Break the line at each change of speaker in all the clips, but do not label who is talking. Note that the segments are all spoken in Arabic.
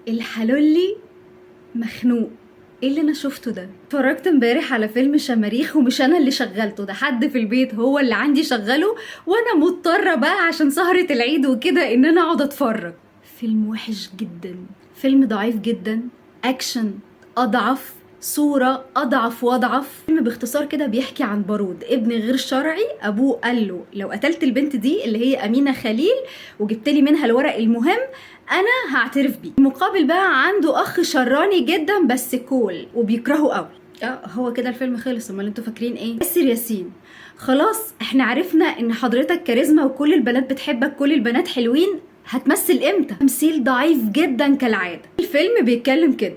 الحلولي مخنوق. ايه اللي انا شفته ده؟ اتفرجت امبارح على فيلم شماريخ، ومش انا اللي شغلته، ده حد في البيت هو اللي عندي شغله، وانا مضطره بقى عشان سهرة العيد وكده ان انا اقعد اتفرج. فيلم وحش جدا، فيلم ضعيف جدا، اكشن اضعف، صورة أضعف وأضعف. فيلم باختصار كده بيحكي عن بارود، ابن غير شرعي. أبوه قال له لو قتلت البنت دي اللي هي أمينة خليل وجبت لي منها الورق المهم أنا هعترف بيه. مقابل بقى عنده أخ شراني جدا بس كول وبيكرهه قوي. هو كده الفيلم خلص. امال انتوا فاكرين ايه؟ ياسر ياسين. خلاص احنا عرفنا ان حضرتك كاريزما وكل البنات بتحبك، كل البنات حلوين، هتمثل امتى؟ تمثيل ضعيف جدا كالعادة. الفيلم بيتكلم كده: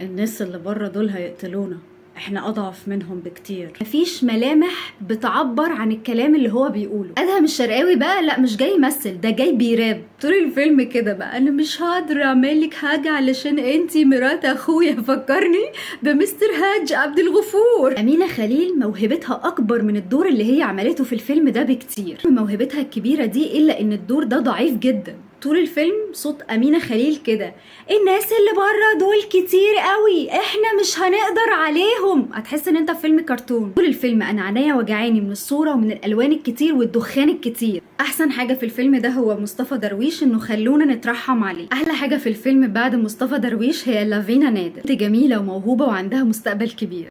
الناس اللي بره دول هيقتلونا، احنا اضعف منهم بكتير. مفيش ملامح بتعبر عن الكلام اللي هو بيقوله. ادهم الشرقاوي بقى لا، مش جاي يمثل، ده جاي بيراب طول الفيلم كده بقى: انا مش هقدر اعملك حاجه علشان انتي مرات اخويا. فكرني بمستر هاج عبد الغفور. امينه خليل موهبتها اكبر من الدور اللي هي عملته في الفيلم ده بكتير. موهبتها الكبيره دي الا ان الدور ده ضعيف جدا. طول الفيلم صوت أمينة خليل كده: الناس اللي بره دول كتير قوي، احنا مش هنقدر عليهم. هتحس ان انت في فيلم كرتون. طول الفيلم انا عينيا وجعاني من الصورة ومن الالوان الكتير والدخان الكتير. احسن حاجة في الفيلم ده هو مصطفى درويش، انه خلونا نترحم عليه. احلى حاجة في الفيلم بعد مصطفى درويش هي لافينا نادر، جميلة وموهوبة وعندها مستقبل كبير.